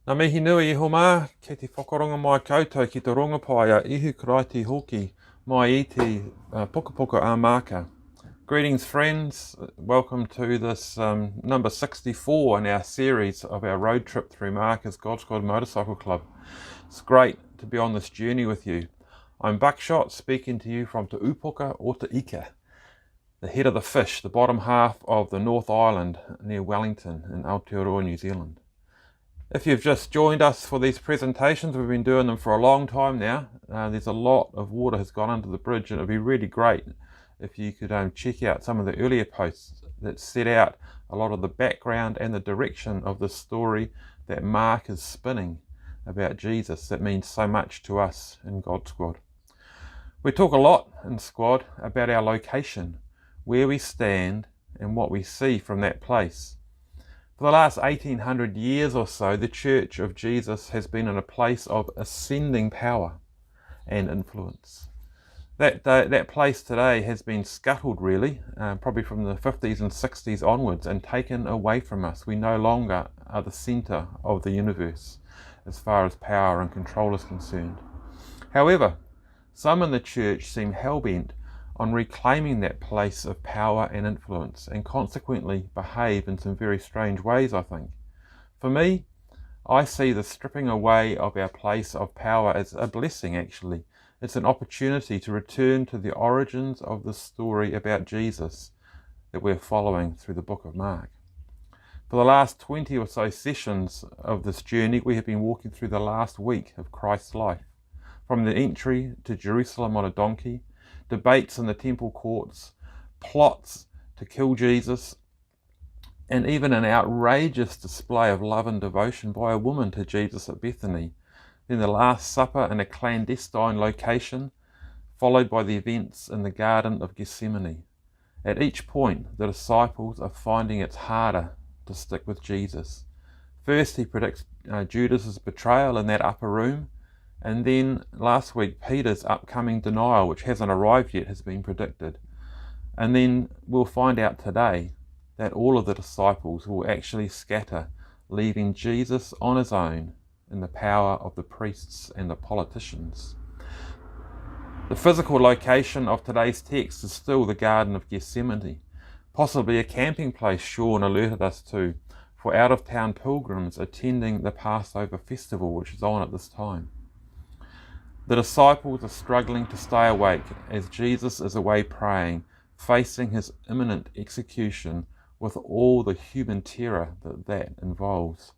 Nā mihi nui iho mā, kei te whakaronga mai koutou ki te rongopaia ihu karaiti hoki mai I te pukapuka a māka. Greetings friends, welcome to this number 64 in our series of our road trip through Marcus God Squad Motorcycle Club. It's great to be on this journey with you. I'm Buckshot, speaking to you from Te Upoka or Te Ika, the head of the fish, the bottom half of the North Island near Wellington in Aotearoa, New Zealand. If you've just joined us for these presentations, we've been doing them for a long time now. There's a lot of water has gone under the bridge, and it'd be really great if you could check out some of the earlier posts that set out a lot of the background and the direction of the story that Mark is spinning about Jesus that means so much to us in God Squad. We talk a lot in Squad about our location, where we stand and what we see from that place. For the last 1800 years or so, the Church of Jesus has been in a place of ascending power and influence. That place today has been scuttled really, probably from the 50s and 60s onwards, and taken away from us. We no longer are the centre of the universe as far as power and control is concerned. However, some in the Church seem hell-bent on reclaiming that place of power and influence, and consequently behave in some very strange ways, I think. For me, I see the stripping away of our place of power as a blessing, actually. It's an opportunity to return to the origins of the story about Jesus that we're following through the book of Mark. For the last 20 or so sessions of this journey, we have been walking through the last week of Christ's life, from the entry to Jerusalem on a donkey, debates in the temple courts, plots to kill Jesus, and even an outrageous display of love and devotion by a woman to Jesus at Bethany. Then the Last Supper in a clandestine location, followed by the events in the Garden of Gethsemane. At each point, the disciples are finding it harder to stick with Jesus. First, he predicts Judas's betrayal in that upper room, and then last week, Peter's upcoming denial, which hasn't arrived yet, has been predicted. And then we'll find out today that all of the disciples will actually scatter, leaving Jesus on his own in the power of the priests and the politicians. The physical location of today's text is still the Garden of Gethsemane, possibly a camping place Sean alerted us to for out-of-town pilgrims attending the Passover festival, which is on at this time. The disciples are struggling to stay awake as Jesus is away praying, facing his imminent execution with all the human terror that involves.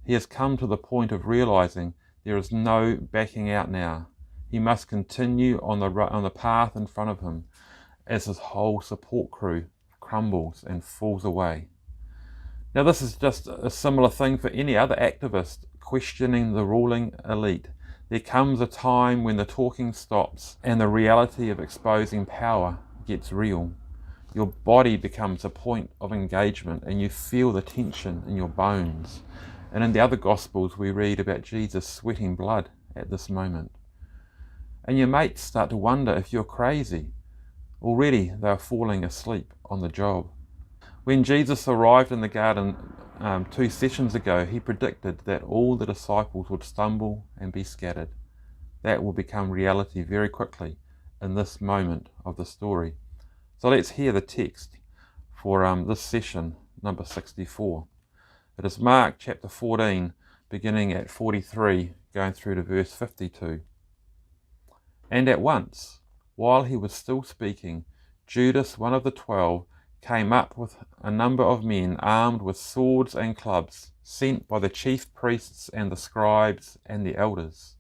He has come to the point of realizing there is no backing out now. He must continue on the path in front of him as his whole support crew crumbles and falls away. Now, this is just a similar thing for any other activist questioning the ruling elite. There comes a time when the talking stops and the reality of exposing power gets real. Your body becomes a point of engagement and you feel the tension in your bones. And in the other Gospels we read about Jesus sweating blood at this moment. And your mates start to wonder if you're crazy. Already they're falling asleep on the job. When Jesus arrived in the garden 2 sessions ago, he predicted that all the disciples would stumble and be scattered. That will become reality very quickly in this moment of the story. So let's hear the text for this session, number 64. It is Mark chapter 14, beginning at 43, going through to verse 52. And at once, while he was still speaking, Judas, one of the 12, came up with a number of men armed with swords and clubs, sent by the chief priests and the scribes and the elders.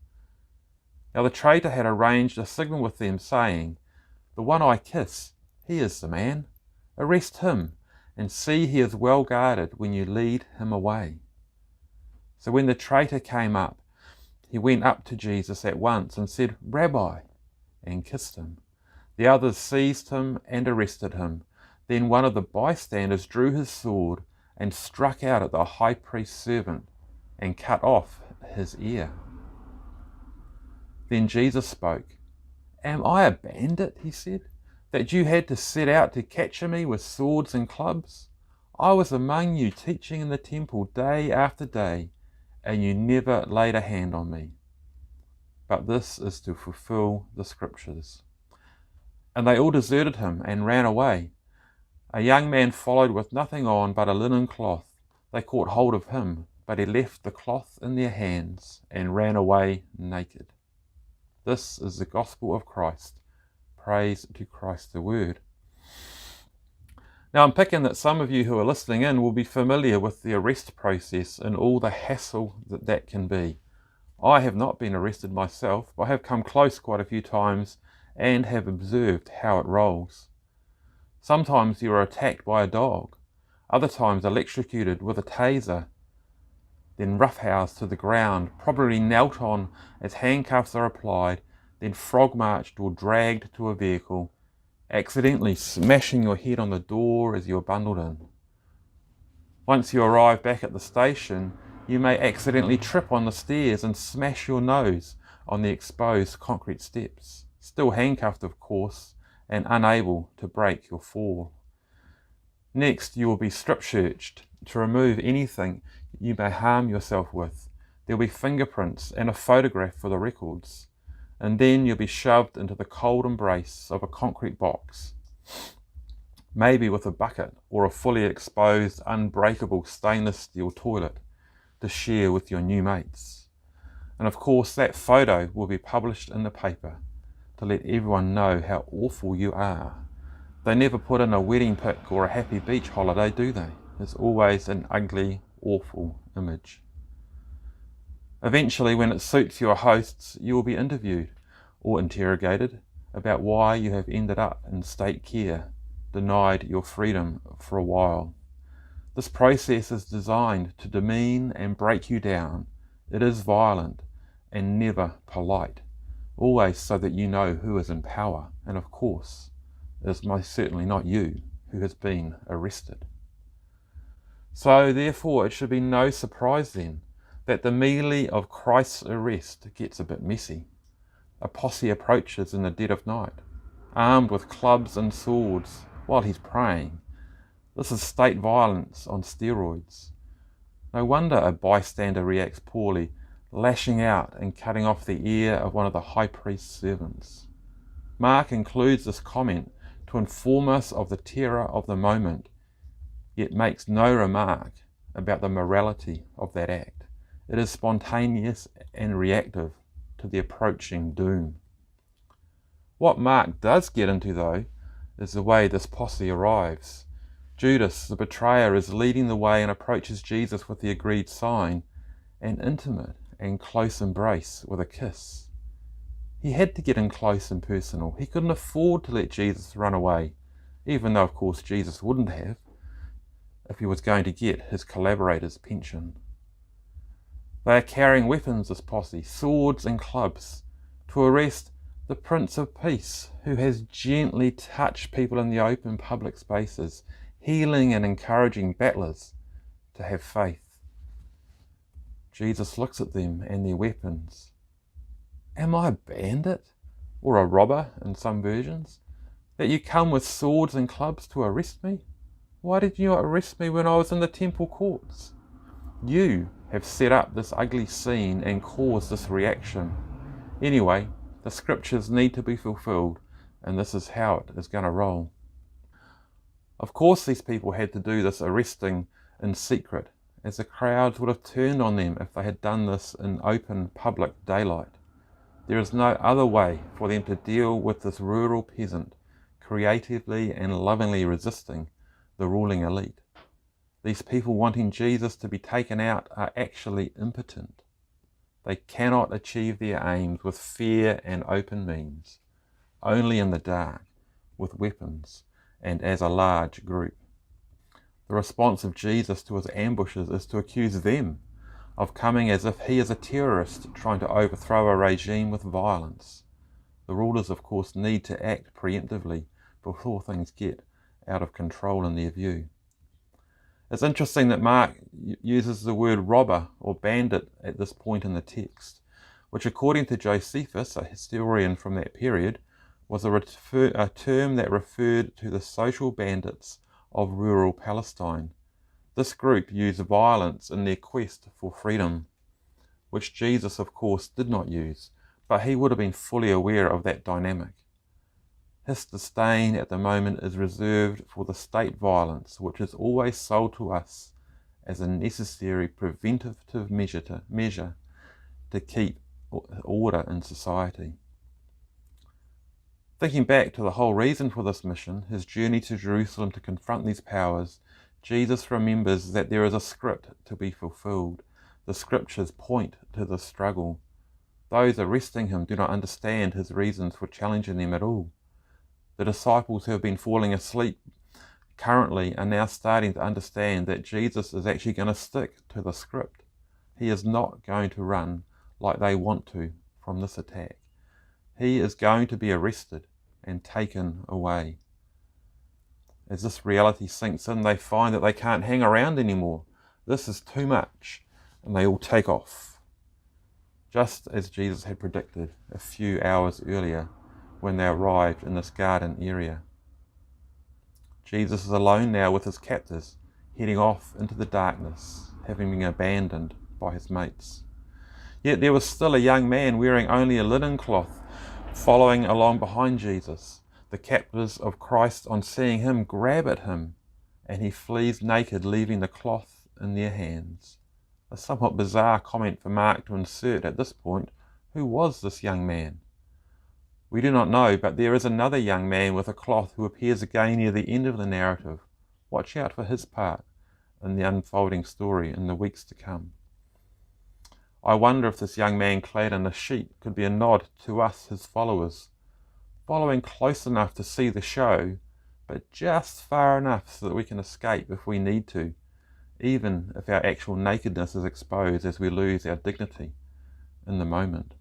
Now the traitor had arranged a signal with them, saying, "The one I kiss, he is the man. Arrest him, and see he is well guarded when you lead him away." So when the traitor came up, he went up to Jesus at once and said, "Rabbi," and kissed him. The others seized him and arrested him. Then one of the bystanders drew his sword and struck out at the high priest's servant and cut off his ear. Then Jesus spoke. "Am I a bandit," he said, "that you had to set out to capture me with swords and clubs? I was among you teaching in the temple day after day, and you never laid a hand on me. But this is to fulfill the Scriptures." And they all deserted him and ran away. A young man followed with nothing on but a linen cloth. They caught hold of him, but he left the cloth in their hands and ran away naked. This is the gospel of Christ. Praise to Christ the Word. Now, I'm picking that some of you who are listening in will be familiar with the arrest process and all the hassle that can be. I have not been arrested myself, but I have come close quite a few times and have observed how it rolls. Sometimes you are attacked by a dog, other times electrocuted with a taser, then roughhoused to the ground, probably knelt on as handcuffs are applied, then frog-marched or dragged to a vehicle, accidentally smashing your head on the door as you are bundled in. Once you arrive back at the station, you may accidentally trip on the stairs and smash your nose on the exposed concrete steps, still handcuffed of course, and unable to break your fall. Next, you will be strip-searched to remove anything you may harm yourself with. There will be fingerprints and a photograph for the records. And then you'll be shoved into the cold embrace of a concrete box, maybe with a bucket or a fully exposed, unbreakable stainless steel toilet to share with your new mates. And of course, that photo will be published in the paper to let everyone know how awful you are. They never put in a wedding pic or a happy beach holiday, do they? It's always an ugly, awful image. Eventually, when it suits your hosts, you will be interviewed or interrogated about why you have ended up in state care, denied your freedom for a while. This process is designed to demean and break you down. It is violent and never polite, always so that you know who is in power, and of course, it is most certainly not you who has been arrested. So therefore, it should be no surprise then that the melee of Christ's arrest gets a bit messy. A posse approaches in the dead of night, armed with clubs and swords, while he's praying. This is state violence on steroids. No wonder a bystander reacts poorly, lashing out and cutting off the ear of one of the high priest's servants. Mark includes this comment to inform us of the terror of the moment, yet makes no remark about the morality of that act. It is spontaneous and reactive to the approaching doom. What Mark does get into, though, is the way this posse arrives. Judas, the betrayer, is leading the way and approaches Jesus with the agreed sign, an intimate and close embrace with a kiss. He had to get in close and personal. He couldn't afford to let Jesus run away, even though, of course, Jesus wouldn't have if he was going to get his collaborators' pension. They are carrying weapons, this posse, swords and clubs, to arrest the Prince of Peace, who has gently touched people in the open public spaces, healing and encouraging battlers to have faith. Jesus looks at them and their weapons. Am I a bandit or a robber in some versions, that you come with swords and clubs to arrest me? Why did you not arrest me when I was in the temple courts? You have set up this ugly scene and caused this reaction. Anyway, the scriptures need to be fulfilled, and this is how it is going to roll. Of course, these people had to do this arresting in secret, as the crowds would have turned on them if they had done this in open public daylight. There is no other way for them to deal with this rural peasant, creatively and lovingly resisting the ruling elite. These people wanting Jesus to be taken out are actually impotent. They cannot achieve their aims with fear and open means, only in the dark, with weapons, and as a large group. The response of Jesus to his ambushes is to accuse them of coming as if he is a terrorist trying to overthrow a regime with violence. The rulers, of course, need to act preemptively before things get out of control in their view. It's interesting that Mark uses the word robber or bandit at this point in the text, which according to Josephus, a historian from that period, was a term that referred to the social bandits of rural Palestine. This group used violence in their quest for freedom. which Jesus, of course, did not use, but he would have been fully aware of that dynamic. His disdain at the moment is reserved for the state violence which is always sold to us as a necessary preventative measure to keep order in society. Thinking back to the whole reason for this mission, his journey to Jerusalem to confront these powers, Jesus remembers that there is a script to be fulfilled. The scriptures point to the struggle. Those arresting him do not understand his reasons for challenging them at all. The disciples who have been falling asleep currently are now starting to understand that Jesus is actually going to stick to the script. He is not going to run like they want to from this attack. He is going to be arrested and taken away. As this reality sinks in, they find that they can't hang around anymore. This is too much, and they all take off. Just as Jesus had predicted a few hours earlier when they arrived in this garden area. Jesus is alone now with his captors, heading off into the darkness, having been abandoned by his mates. Yet there was still a young man wearing only a linen cloth following along behind Jesus. The captors of Christ, on seeing him, grab at him, and he flees naked, leaving the cloth in their hands. A somewhat bizarre comment for Mark to insert at this point. Who was this young man? We do not know, but there is another young man with a cloth who appears again near the end of the narrative. Watch out for his part in the unfolding story in the weeks to come. I wonder if this young man clad in a sheep could be a nod to us, his followers, following close enough to see the show, but just far enough so that we can escape if we need to, even if our actual nakedness is exposed as we lose our dignity in the moment.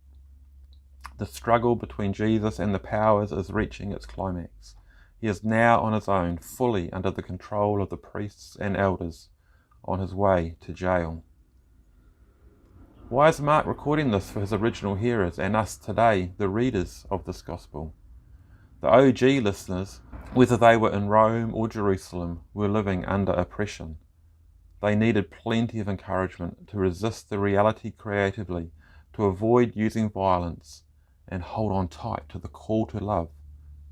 The struggle between Jesus and the powers is reaching its climax. He is now on his own, fully under the control of the priests and elders, on his way to jail. Why is Mark recording this for his original hearers and us today, the readers of this gospel? The OG listeners, whether they were in Rome or Jerusalem, were living under oppression. They needed plenty of encouragement to resist the reality creatively, to avoid using violence, and hold on tight to the call to love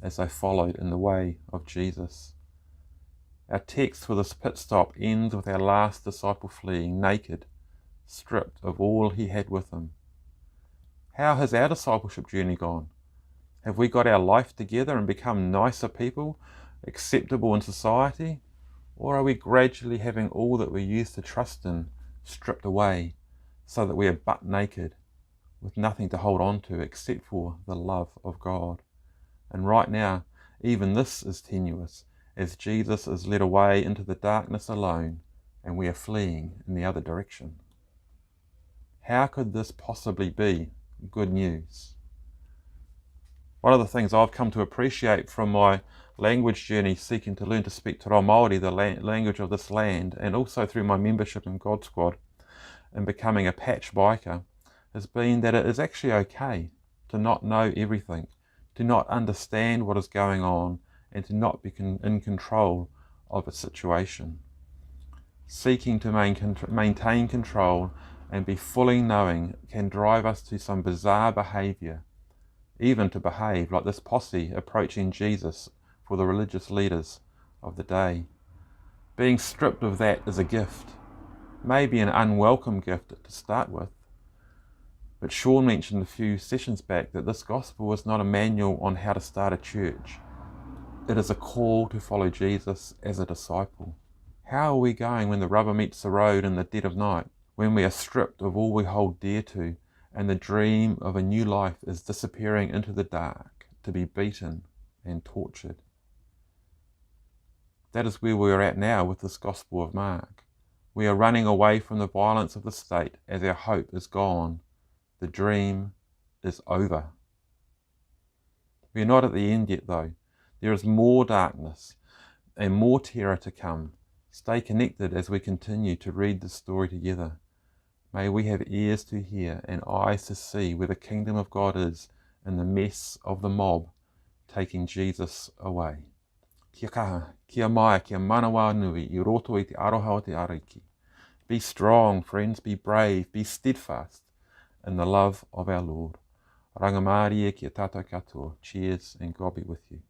as they followed in the way of Jesus. Our text for this pit stop ends with our last disciple fleeing naked, stripped of all he had with him. How has our discipleship journey gone? Have we got our life together and become nicer people, acceptable in society? Or are we gradually having all that we used to trust in stripped away so that we are butt naked, with nothing to hold on to except for the love of God? And right now, even this is tenuous, as Jesus is led away into the darkness alone, and we are fleeing in the other direction. How could this possibly be good news? One of the things I've come to appreciate from my language journey seeking to learn to speak Te Reo Māori, the language of this land, and also through my membership in God Squad and becoming a patch biker, has been that it is actually okay to not know everything, to not understand what is going on, and to not be in control of a situation. Seeking to maintain control and be fully knowing can drive us to some bizarre behaviour, even to behave like this posse approaching Jesus for the religious leaders of the day. Being stripped of that is a gift, maybe an unwelcome gift to start with. But Sean mentioned a few sessions back that this gospel is not a manual on how to start a church. It is a call to follow Jesus as a disciple. How are we going when the rubber meets the road in the dead of night, when we are stripped of all we hold dear to, and the dream of a new life is disappearing into the dark to be beaten and tortured? That is where we are at now with this Gospel of Mark. We are running away from the violence of the state as our hope is gone. The dream is over. We are not at the end yet though. There is more darkness and more terror to come. Stay connected as we continue to read this story together. May we have ears to hear and eyes to see where the kingdom of God is in the mess of the mob taking Jesus away. Kia kaha, kia mai, kia manawa nui, I roto I te aroha o te ariki. Be strong, friends, be brave, be steadfast. in the love of our Lord. Rangamārie ki a tātou katoa. Cheers, and God be with you.